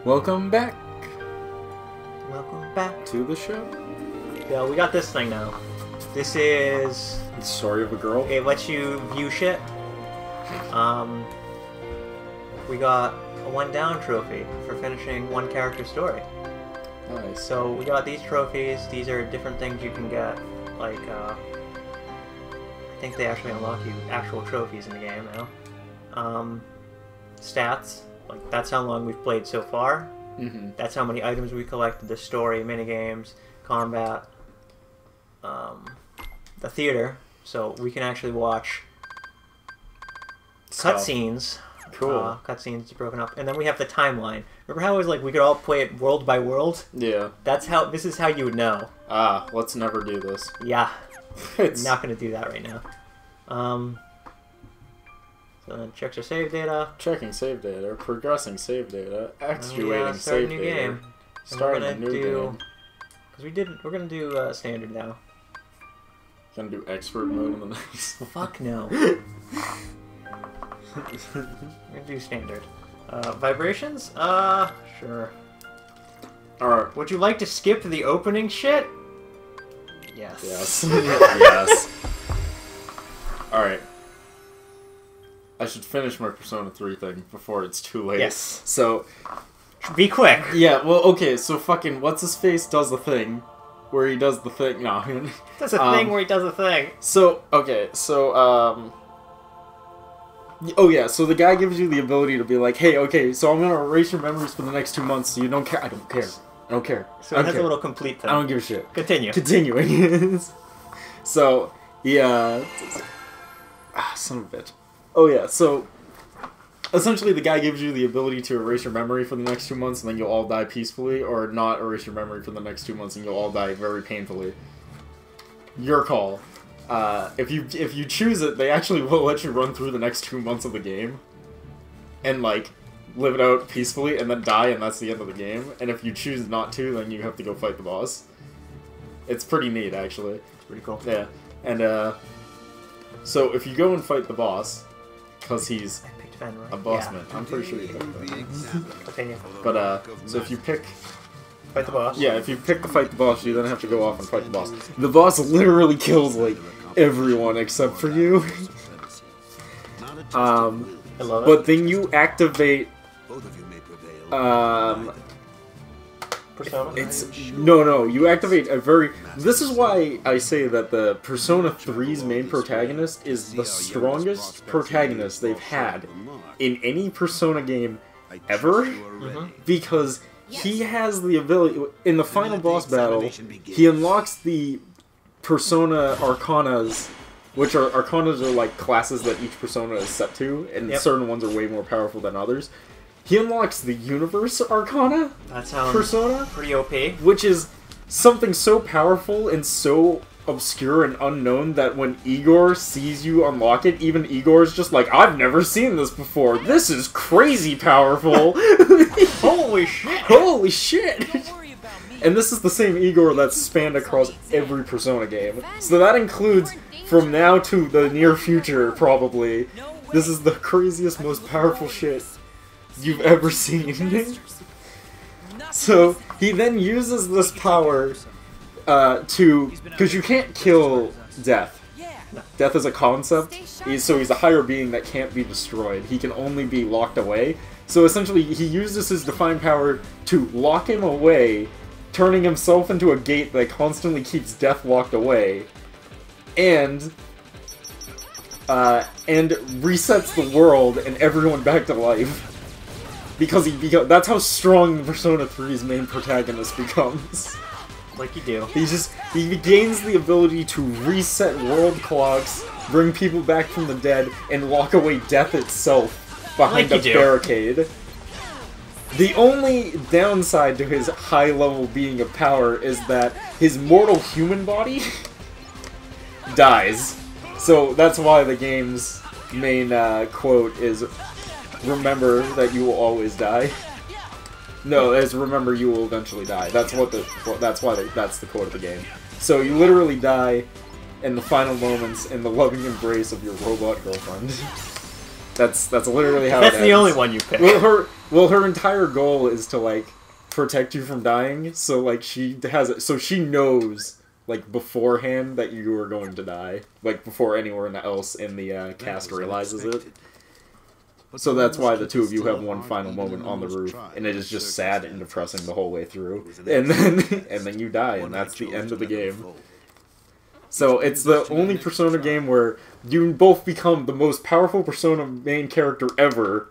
Welcome back Welcome back. to the show. Yeah, we got this thing now. This is... The story of a girl. It lets you view shit. We got a 1 down trophy for finishing one character story. Nice. So we got these trophies. These are different things you can get. Like, I think they actually unlock you actual trophies in the game now. Stats. Like, that's how long we've played so far. Mm-hmm. That's how many items we collected, the story, minigames, combat, the theater. So we can actually watch cutscenes. Cool. Cutscenes broken up. And then we have the timeline. Remember how it was like we could all play it world by world? Yeah. This is how you would know. Let's never do this. Yeah. It's Not going to do that right now. So then checks your save data. checking save data, progressing save data, actuating start a save new data. game. Starting a new game. Because we're going to do standard now. Gonna do expert mode in the next. Fuck no. We're gonna do standard. Vibrations? Sure. Alright. Would you like to skip the opening shit? Yes. Yes. Yes. Alright. I should finish my Persona 3 thing before it's too late. Yes. So, Be quick. yeah, well, okay, so fucking what's-his-face does the thing where he does the thing. No. That's a thing where he does a thing. So, okay, so, oh yeah, so the guy gives you the ability to be like, hey, okay, so I'm gonna erase your memories for the next 2 months so you don't care. I don't care. I don't care. So I it don't has care. a little complete thing. I don't give a shit. Continue. Continuing. So, yeah. Son of a bitch. Oh yeah, so essentially the guy gives you the ability to erase your memory for the next 2 months and then you'll all die peacefully, or not erase your memory for the next 2 months and you'll all die very painfully. Your call. If you choose it, they actually will let you run through the next 2 months of the game and like live it out peacefully and then die, and that's the end of the game. And if you choose not to, then you have to go fight the boss. It's pretty neat, actually. It's pretty cool. Yeah, and so if you go and fight the boss, because he's I picked Fen, right? a boss Yeah. man, I'm pretty sure you picked that. Continue. But so if you pick, Fight the boss. yeah, if you pick to fight the boss, you then have to go off and fight the boss. The boss literally kills like everyone except for you. I love it. But then you activate. Persona? No, you activate a very... This is why I say that the Persona 3's main protagonist is the strongest protagonist they've had in any Persona game ever, because he has the ability... In the final boss battle, he unlocks the Persona Arcanas, which are... Arcanas are like classes that each Persona is set to, and certain ones are way more powerful than others. He unlocks the Universe Arcana That sounds Persona, pretty OP. which is something so powerful and so obscure and unknown that when Igor sees you unlock it, even Igor's just like, I've never seen this before. This is crazy powerful. Holy shit! Holy shit! And this is the same Igor that's spanned across every Persona game. So that includes from now to the near future, probably. This is the craziest, most powerful shit you've ever seen. So he then uses this power because you can't kill Death. Death is a concept, so he's a higher being that can't be destroyed. He can only be locked away. So essentially he uses his divine power to lock him away, turning himself into a gate that constantly keeps Death locked away, and resets the world and everyone back to life. Because that's how strong Persona 3's main protagonist becomes. Like you do. He gains the ability to reset world clocks, bring people back from the dead, and lock away Death itself behind Like a you do. barricade. The only downside to his high-level being of power is that his mortal human body dies. So that's why the game's main quote is, remember that you will always die. No, it's remember you will eventually die. That's that's the quote of the game. So you literally die in the final moments in the loving embrace of your robot girlfriend. That's literally how That's it the ends. only one you pick. Well, her entire goal is to like protect you from dying. So like she knows like beforehand that you are going to die, like before anyone else in the cast realizes it. So that's why the two of you have one final moment on the roof, and it is just sad and depressing the whole way through. And then you die, and that's the end of the game. So it's the only Persona game where you both become the most powerful Persona main character ever,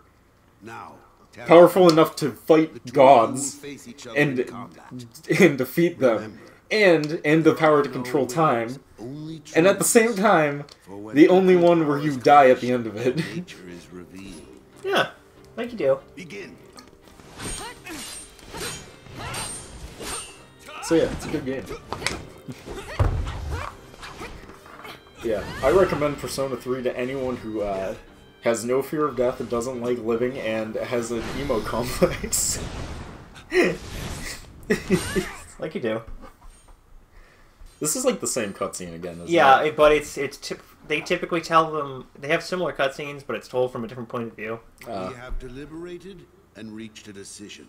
powerful enough to fight gods and defeat them, and the power to control time, and at the same time, the only one where you die at the end of it. Yeah, like you do. Begin. So yeah, it's a good game. Yeah, I recommend Persona 3 to anyone who has no fear of death and doesn't like living and has an emo complex. Like you do. This is like the same cutscene again, isn't Yeah, it? but they typically tell them they have similar cutscenes, but it's told from a different point of view. We have deliberated and reached a decision.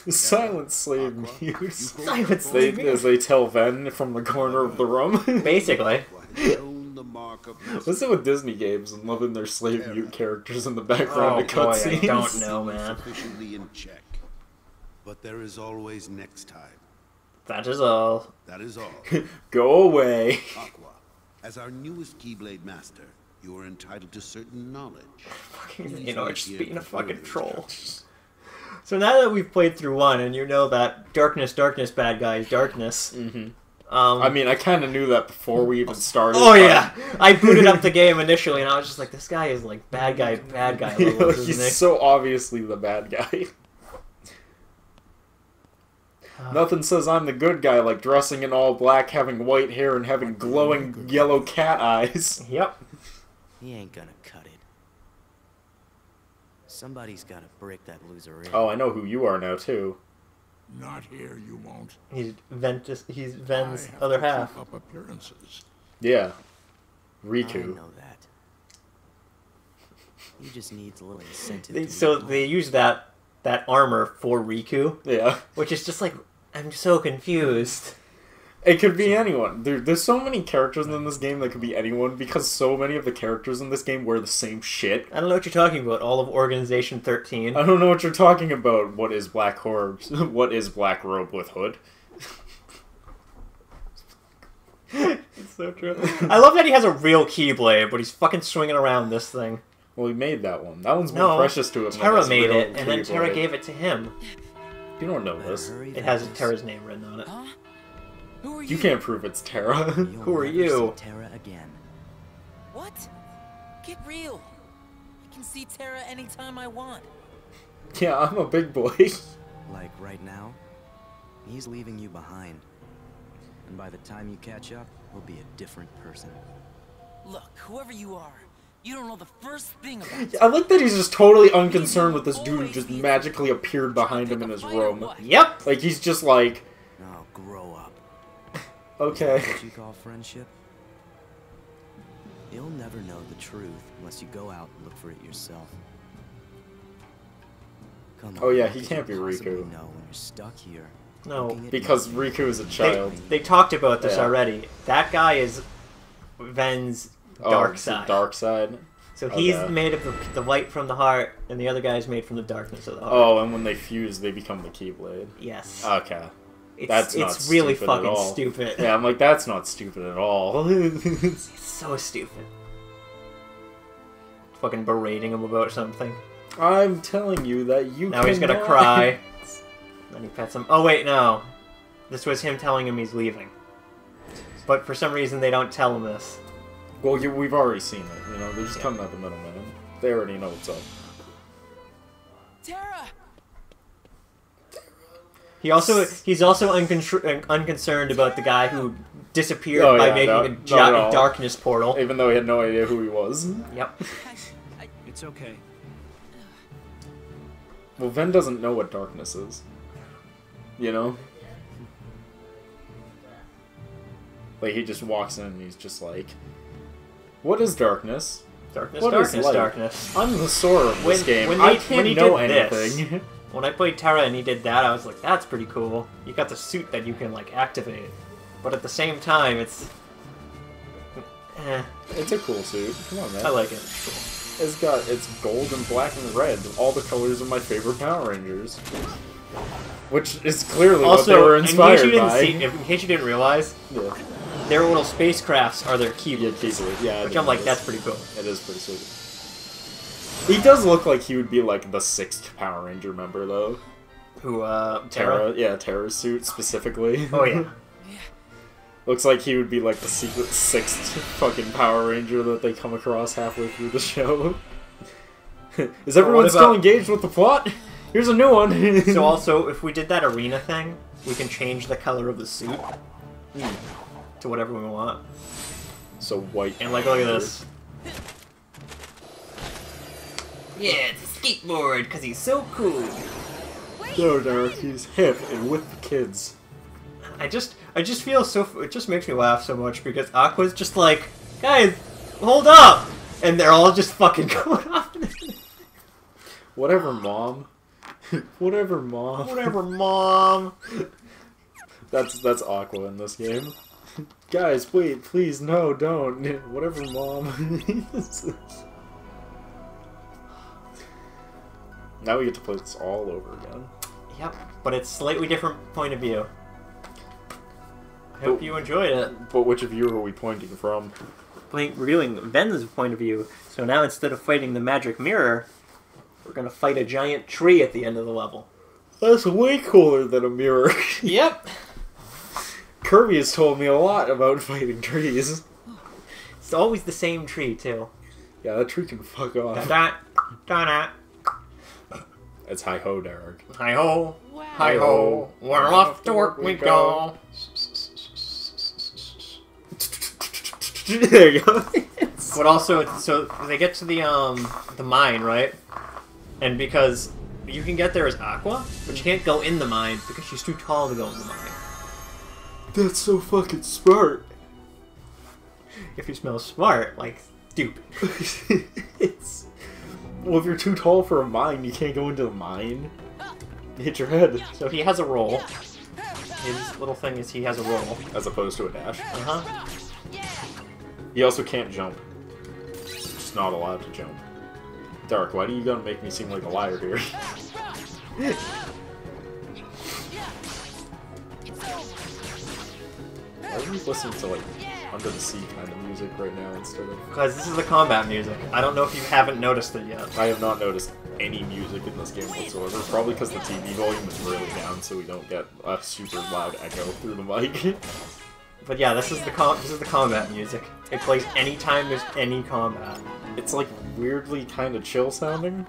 Silent slave muse. Silent slave muse. As they tell Ven from the corner of the room. Basically. What's it with Disney games and loving their slave mute characters in the background of cutscenes? I don't know, man. Sufficiently in check. But there is always next time. That is all. That is all. Go away. Aqua, as our newest Keyblade Master, you are entitled to certain knowledge. You know, it's just being a fucking troll. So now that we've played through one, and you know that darkness, bad guy is darkness. Mm-hmm. I mean, I kind of knew that before we even started. Oh yeah, I booted up the game initially, and I was just like, this guy is like bad guy levels, isn't He's he? so obviously the bad guy. Nothing says I'm the good guy like dressing in all black, having white hair, and having glowing yellow cat eyes. Yep. He ain't gonna cut it. Somebody's gotta break that loser in. Oh, I know who you are now, too. Not here, you won't. He's Ven's other half. Keep up appearances. Yeah. I Riku. know that. He just needs a little incentive. So they use that armor for Riku, Yeah. which is just like, I'm so confused. It could be anyone. There's so many characters in this game that could be anyone because so many of the characters in this game wear the same shit. I don't know what you're talking about. All of Organization 13. I don't know what you're talking about. What is Black Robe? What is Black Robe with Hood? It's so true. I love that he has a real Keyblade, but he's fucking swinging around this thing. Well, he made that one. That one's more precious to him. than Terra his made real it, and then Terra Keyblade. gave it to him. You don't know this. It has Terra's name written on it. Huh? Who are You can't prove it's Terra. Who are you? Terra again. What? Get real. I can see Terra anytime I want. Yeah, I'm a big boy. Like right now, he's leaving you behind. And by the time you catch up, he'll be a different person. Look, whoever you are, you don't know the first thing about I like that he's just totally unconcerned with this dude who just magically appeared behind him in his room. Yep. Like, he's just like, Now grow up. okay. What you call friendship? You'll never know the truth unless you go out and look for it yourself. Come on. Oh yeah, he you can't be possibly Riku. know when you're stuck here. No, looking at Because me. Riku is a child. They talked about this Yeah. already. That guy is Ven's Oh, dark it's the side. Dark side. So he's Okay. made of the light from the heart, and the other guy's made from the darkness of the heart. Oh, and when they fuse, they become the Keyblade. Yes. Okay. It's, That's not it's really stupid at fucking all. stupid. Yeah, I'm like, that's not stupid at all. It's so stupid. Fucking berating him about something. I'm telling you that you Now he's gonna cannot- cry. Then he pets him. Oh wait, no. This was him telling him he's leaving. But for some reason they don't tell him this. Well, we've already seen it, you know? They're just coming out the middleman. They already know what's up. Terra! He's also unconcerned about the guy who disappeared Oh, by yeah, making no- a not at all. darkness portal. Even though he had no idea who he was. Yep. It's okay. Well, Ven doesn't know what darkness is. You know? Like, he just walks in and he's just like, what is darkness? Darkness, What is darkness, light? darkness. I'm the Sora of this game. I can't he know did anything. This, when I played Terra and he did that, I was like, that's pretty cool. You got the suit that you can, like, activate. But at the same time, it's... It's a cool suit. Come on, man. I like it. It's gold and black and red, all the colors of my favorite Power Rangers. Which is clearly what they were inspired by. In case you didn't realize, Yeah. their little spacecrafts are their keyboards. Yeah, Which I'm like, that's pretty cool. It is pretty sweet. He does look like he would be like the 6th Power Ranger member, though. Who, Terra? Yeah, Terra's suit specifically. Oh, yeah. Looks like he would be like the secret 6th fucking Power Ranger that they come across halfway through the show. Is everyone still engaged with the plot? Here's a new one! So also, if we did that arena thing, we can change the color of the suit to whatever we want. So white. And like, look at this. Yeah, it's a skateboard, because he's so cool. No, Derek, he's hip and with the kids. I just feel so... It just makes me laugh so much, because Aqua's just like, guys, hold up! And they're all just fucking going off. Whatever, Mom. Whatever, Mom. Whatever, Mom. That's Aqua in this game. Guys, wait, please, no, don't. Whatever, Mom. Now we get to play this all over again. Yep, but it's slightly different point of view. I hope you enjoyed it. But which of you are we pointing from? Revealing Ven's point of view. So now instead of fighting the magic mirror, we're gonna fight a giant tree at the end of the level. That's way cooler than a mirror. Yep. Kirby has told me a lot about fighting trees. It's always the same tree, too. Yeah, that tree can fuck off. Da da da. It's hi-ho, Derek. Hi-ho. Hi-ho. We're off to work we go. There you go. But also, so they get to the mine, right? And because you can get there as Aqua, but you can't go in the mine because she's too tall to go in the mine. That's so fucking smart. If you smell smart, like, stupid. Well, if you're too tall for a mine, you can't go into the mine. You hit your head. So he has a roll. His little thing is he has a roll. As opposed to a dash. Uh-huh. He also can't jump. Just not allowed to jump. Derek, why do you gotta make me seem like a liar here? Why are we listening to, like, Under the Sea kind of music right now instead of... Because this is the combat music. I don't know if you haven't noticed it yet. I have not noticed any music in this game whatsoever. Probably because the TV volume is really down, so we don't get a super loud echo through the mic. But yeah, this is the combat music. It plays anytime there's any combat. It's like weirdly kind of chill sounding.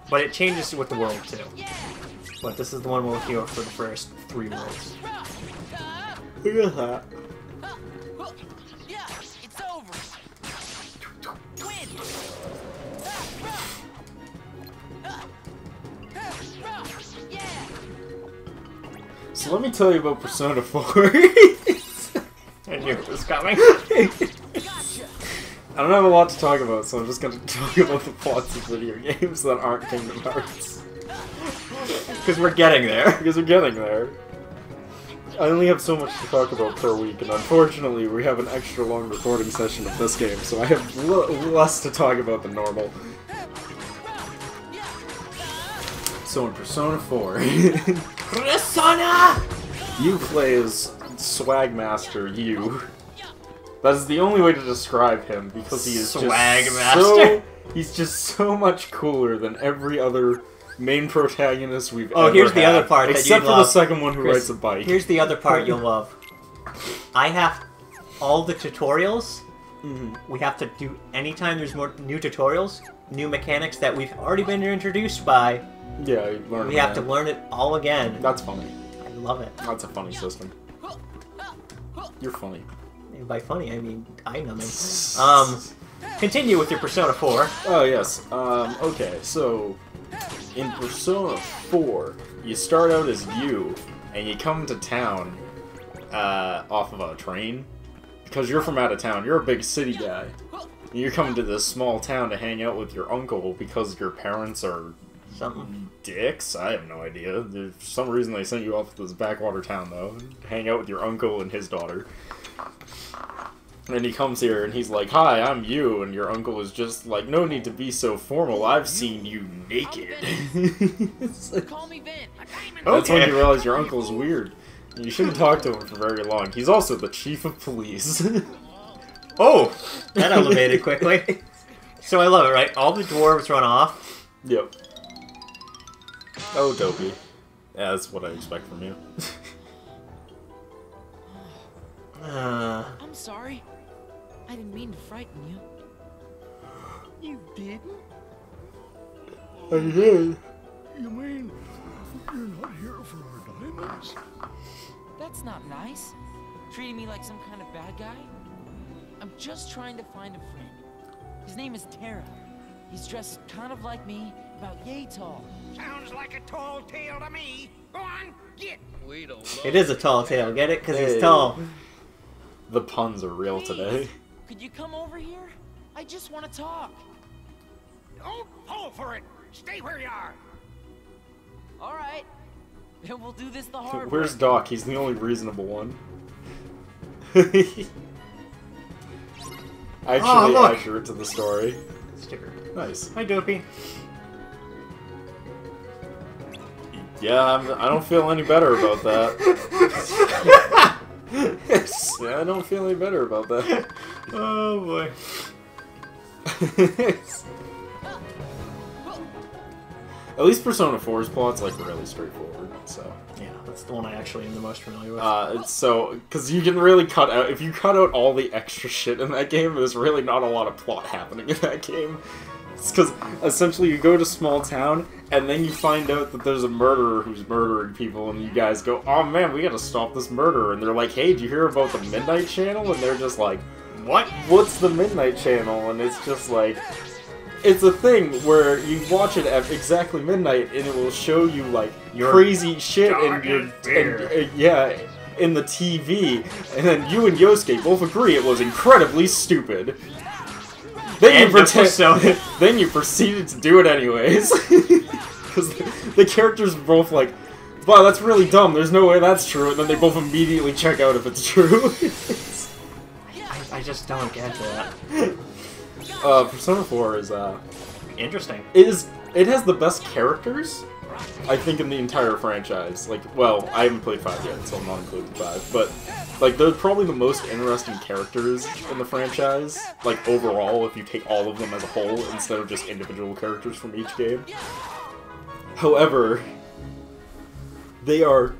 But it changes with the world too. But this is the one we'll hear for the first 3 worlds. Look at that. Yeah, it's over. Win. Yeah. So let me tell you about Persona 4. I knew it was coming. I don't have a lot to talk about, so I'm just going to talk about the plots of video games that aren't Kingdom Hearts. Because we're getting there. Because we're getting there. I only have so much to talk about per week, and unfortunately we have an extra long recording session of this game, so I have less to talk about than normal. So in Persona 4... Persona! You play as Swagmaster Yu. That is the only way to describe him, because he is he's just so much cooler than every other main protagonist we've ever here's the had, other part that except you for love. the second one who Chris, rides a bike. Here's the other part you'll love. I have all the tutorials. We have to do anytime there's more new tutorials, new mechanics that we've already been introduced by. Yeah, you learn We have to learn it all again. That's funny. I love it. That's a funny system. You're funny. And by funny, I mean eye-numbing. Continue with your Persona 4. Oh, yes. Okay, so... In Persona 4, you start out as you, and you come to town off of a train. Because you're from out of town. You're a big city guy. You're coming to this small town to hang out with your uncle because your parents are Something. dicks? I have no idea. For some reason they sent you off to this backwater town, though. Hang out with your uncle and his daughter. And he comes here and he's like, "Hi, I'm you." And your uncle is just like, "No need to be so formal. I've seen you naked." Call me Vin. That's when you realize your uncle is weird. You shouldn't talk to him for very long. He's also the chief of police. Oh! That elevated quickly. So I love it, right? All the dwarves run off. Yep. Oh, dopey. Yeah, that's what I expect from you. I'm sorry. I didn't mean to frighten you. You didn't? I did. You mean you're not here for our diamonds? That's not nice. Treating me like some kind of bad guy. I'm just trying to find a friend. His name is Terra. He's dressed kind of like me, about yay tall. Sounds like a tall tale to me. Go on, get. It is a tall tale, get it? Because Hey. he's tall. The puns are real today. Could you come over here? I just want to talk. Don't fall for it. Stay where you are. All right. Then we'll do this the hard Where's way. Doc? He's the only reasonable one. Actually look. accurate to the story. Sticker. Nice. Hi, Dopey. Yeah, I don't feel any better about that. Yeah, I don't feel any better about that. Oh, boy. At least Persona 4's plot's like really straightforward, so. Yeah, that's the one I actually am the most familiar with. Because you can really cut out, if you cut out all the extra shit in that game, there's really not a lot of plot happening in that game. It's because essentially you go to small town, and then you find out that there's a murderer who's murdering people, and you guys go, "Oh man, we gotta stop this murderer," and they're like, "Hey, did you hear about the Midnight Channel?" And they're just like, "What? What's the Midnight Channel?" And it's just like, it's a thing where you watch it at exactly midnight, and it will show you like crazy shit in in the TV, and then you and Yosuke both agree it was incredibly stupid. Then then you proceeded to do it anyways, because the characters were both like, "Wow, that's really dumb. There's no way that's true," and then they both immediately check out if it's true. I just don't get that. Persona 4 is Interesting. it has the best characters, I think, in the entire franchise. Like, well, I haven't played 5 yet, so I'm not including 5, but like they're probably the most interesting characters in the franchise, like overall, if you take all of them as a whole instead of just individual characters from each game. However, they are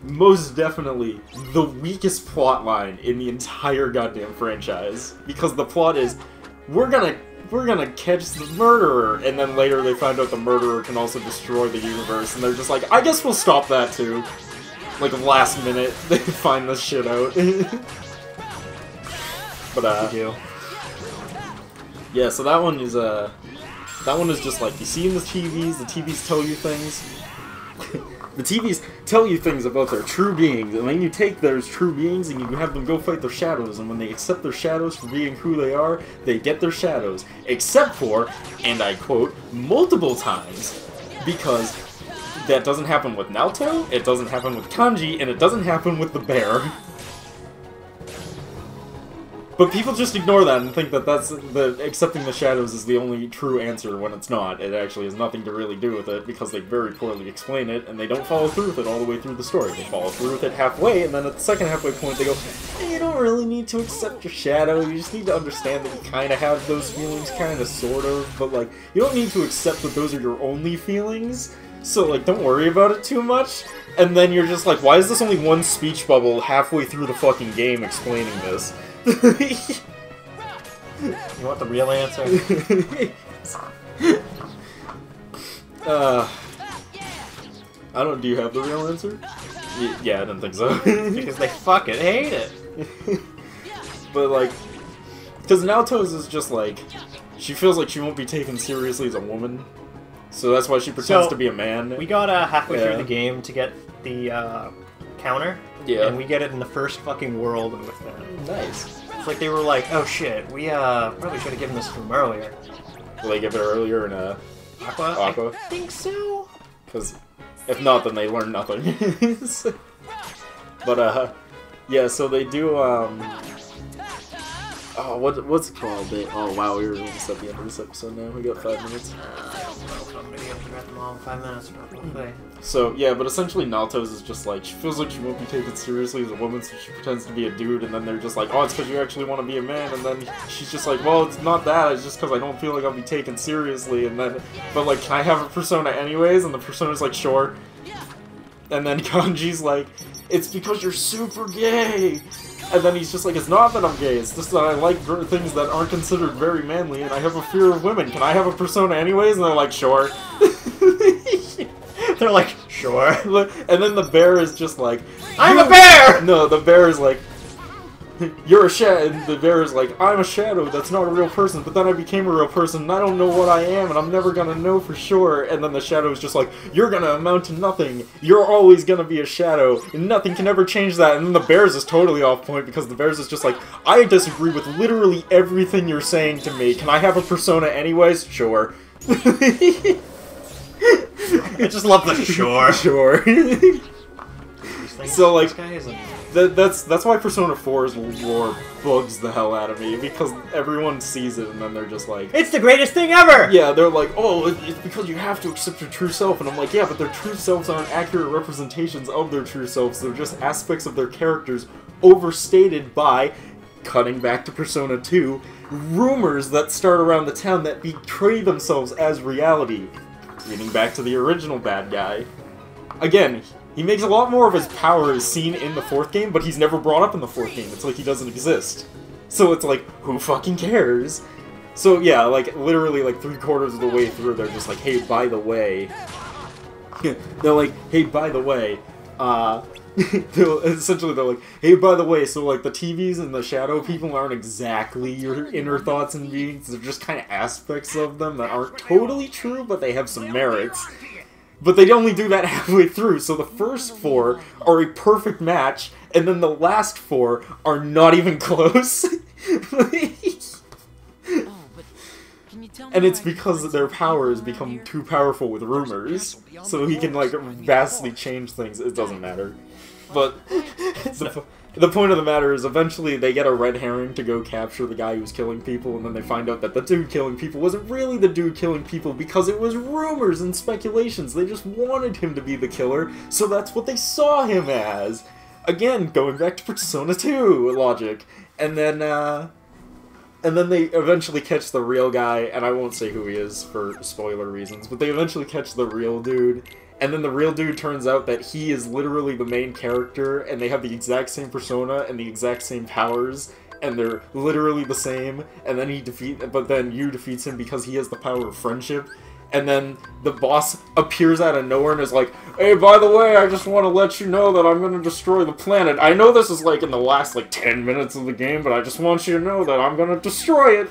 most definitely the weakest plot line in the entire goddamn franchise, because the plot is, we're gonna catch the murderer, and then later they find out the murderer can also destroy the universe, and they're just like, I guess we'll stop that too. Like, last minute, they find this shit out. But, yeah, so that one is just like, you see in the TVs tell you things. The TVs tell you things about their true beings, and then you take those true beings and you have them go fight their shadows, and when they accept their shadows for being who they are, they get their shadows. Except for, and I quote, multiple times, because that doesn't happen with Naoto, it doesn't happen with Kanji, and it doesn't happen with the bear. But people just ignore that and think that accepting the shadows is the only true answer when it's not. It actually has nothing to really do with it, because they very poorly explain it, and they don't follow through with it all the way through the story. They follow through with it halfway, and then at the second halfway point they go, "Hey, you don't really need to accept your shadow, you just need to understand that you kind of have those feelings, kind of, sort of, but like, you don't need to accept that those are your only feelings, so like, don't worry about it too much." And then you're just like, why is this only one speech bubble halfway through the fucking game explaining this? You want the real answer? do you have the real answer? Yeah, I didn't think so. Because they fucking hate it. But like, because Naoto's is just like, she feels like she won't be taken seriously as a woman, so that's why she pretends to be a man. We got halfway through the game to get the counter. Yeah. And we get it in the first fucking world with Nice. It's like they were like, oh shit, we probably should have given this to him earlier. Will they give it earlier in Aqua? Aqua? I think so. Because if not, then they learn nothing. But yeah. So they do oh, what's it called? Oh wow, we're almost at the end of this episode now. We got 5 minutes. I don't know if I'm gonna be able to grab them all in 5 minutes. Okay. So yeah, but essentially Naoto's is just like, she feels like she won't be taken seriously as a woman, so she pretends to be a dude, and then they're just like, oh, it's because you actually want to be a man, and then she's just like, well, it's not that, it's just because I don't feel like I'll be taken seriously, and then, but like, can I have a persona anyways? And the persona's like, sure. And then Kanji's like, it's because you're super gay! And then he's just like, it's not that I'm gay, it's just that I like things that aren't considered very manly, and I have a fear of women. Can I have a persona anyways? And they're like, sure. They're like, sure. And then the bear is just like, I'm a bear! No, the bear is like, you're a shadow. And the bear is like, I'm a shadow, that's not a real person, but then I became a real person, and I don't know what I am, and I'm never gonna know for sure. And then the shadow is just like, you're gonna amount to nothing. You're always gonna be a shadow, and nothing can ever change that. And then the bear's is totally off point, because the bear's is just like, I disagree with literally everything you're saying to me. Can I have a persona anyways? Sure. I just love the sure. Sure. So like, this guy isn't. that's why Persona 4's lore bugs the hell out of me, because everyone sees it and then they're just like, It's the greatest thing ever! yeah, they're like, oh, it's because you have to accept your true self, and I'm like, yeah, but their true selves aren't accurate representations of their true selves, they're just aspects of their characters overstated by, cutting back to Persona 2, rumors that start around the town that betray themselves as reality. Getting back to the original bad guy. Again, he makes a lot more of his power seen in the 4th game, but he's never brought up in the 4th game. It's like he doesn't exist. So it's like, who fucking cares? So yeah, like, literally like 3/4 of the way through, they're just like, hey, by the way... they're like, hey, by the way, essentially they're like, hey, by the way, so like the TVs and the shadow people aren't exactly your inner thoughts and beings, they're just kind of aspects of them that aren't totally true, but they have some merits. But they only do that halfway through, so the first 4 are a perfect match, and then the last 4 are not even close. And it's because their powers become too powerful with rumors, so he can like vastly change things. It doesn't matter. But the point of the matter is, eventually they get a red herring to go capture the guy who's killing people, and then they find out that the dude killing people wasn't really the dude killing people because it was rumors and speculations. They just wanted him to be the killer, so that's what they saw him as. Again, going back to Persona 2 logic. And then they eventually catch the real guy, and I won't say who he is for spoiler reasons, but they eventually catch the real dude. And then the real dude turns out that he is literally the main character, and they have the exact same persona and the exact same powers, and they're literally the same. And then but then Yu defeats him because he has the power of friendship. And then the boss appears out of nowhere and is like, hey, by the way, I just want to let you know that I'm going to destroy the planet. I know this is like in the last like 10 minutes of the game, but I just want you to know that I'm going to destroy it.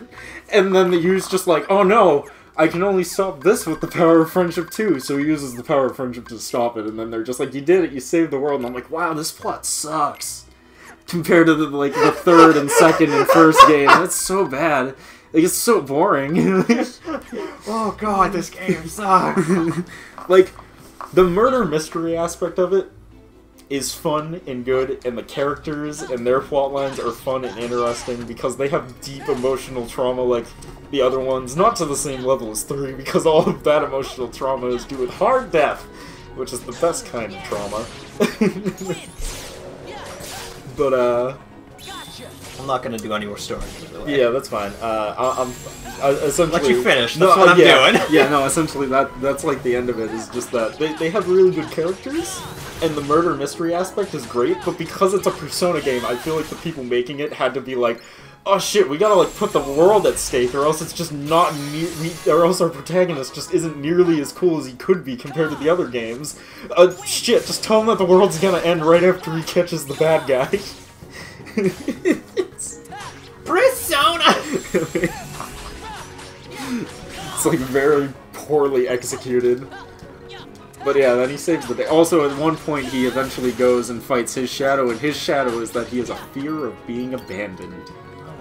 And then the Yu's just like, oh no, I can only stop this with the power of friendship too. So he uses the power of friendship to stop it, and then they're just like, you did it, you saved the world. And I'm like, wow, this plot sucks. Compared to the 3rd and 2nd and 1st game, that's so bad. Like, it's so boring. Oh god, this game sucks. Like, the murder mystery aspect of it is fun and good, and the characters and their plotlines are fun and interesting because they have deep emotional trauma like the other ones. Not to the same level as 3, because all of that emotional trauma is due with hard death, which is the best kind of trauma. But, I'm not gonna do any more story. yeah, that's fine. I'm essentially... Let you finish, that's what I'm doing. Yeah, no, essentially that's like the end of it, is just that they have really good characters, and the murder mystery aspect is great, but because it's a Persona game, I feel like the people making it had to be like, oh shit, we gotta like put the world at stake, or else it's just not or else our protagonist just isn't nearly as cool as he could be compared to the other games. Shit, just tell him that the world's gonna end right after he catches the bad guy. Persona! It's like very poorly executed. But yeah, then he saves the day. Also, at one point, he eventually goes and fights his shadow, and his shadow is that he has a fear of being abandoned.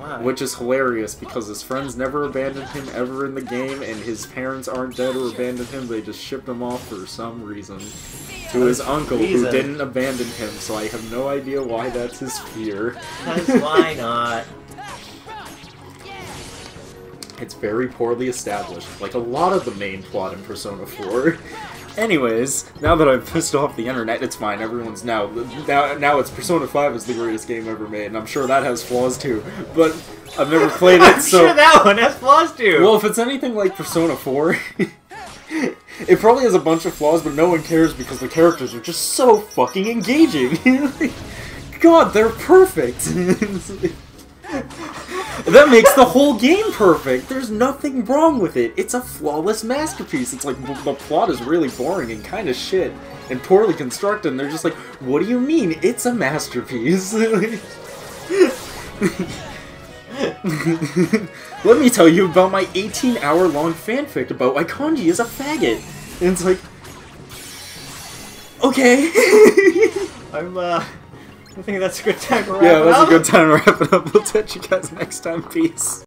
Why? Which is hilarious because his friends never abandoned him ever in the game, and his parents aren't dead or abandoned him. They just shipped him off for some reason to his uncle who didn't abandon him. So I have no idea why that's his fear. Because why not? It's very poorly established, like a lot of the main plot in Persona 4. Anyways, now that I've pissed off the internet, it's fine. Everyone's now it's Persona 5 is the greatest game ever made, and I'm sure that has flaws too. But I've never played it, I'm sure that one has flaws too. Well, if it's anything like Persona 4, it probably has a bunch of flaws, but no one cares because the characters are just so fucking engaging. God, they're perfect. That makes the whole game perfect. There's nothing wrong with it. It's a flawless masterpiece. It's like the plot is really boring and kind of shit and poorly constructed. And they're just like, what do you mean? It's a masterpiece. Let me tell you about my 18-hour-long fanfic about why Kanji is a faggot. And it's like, okay. I think that's a good time to wrap Yeah, it that's up. a good time to wrap it up. We'll catch you guys next time. Peace.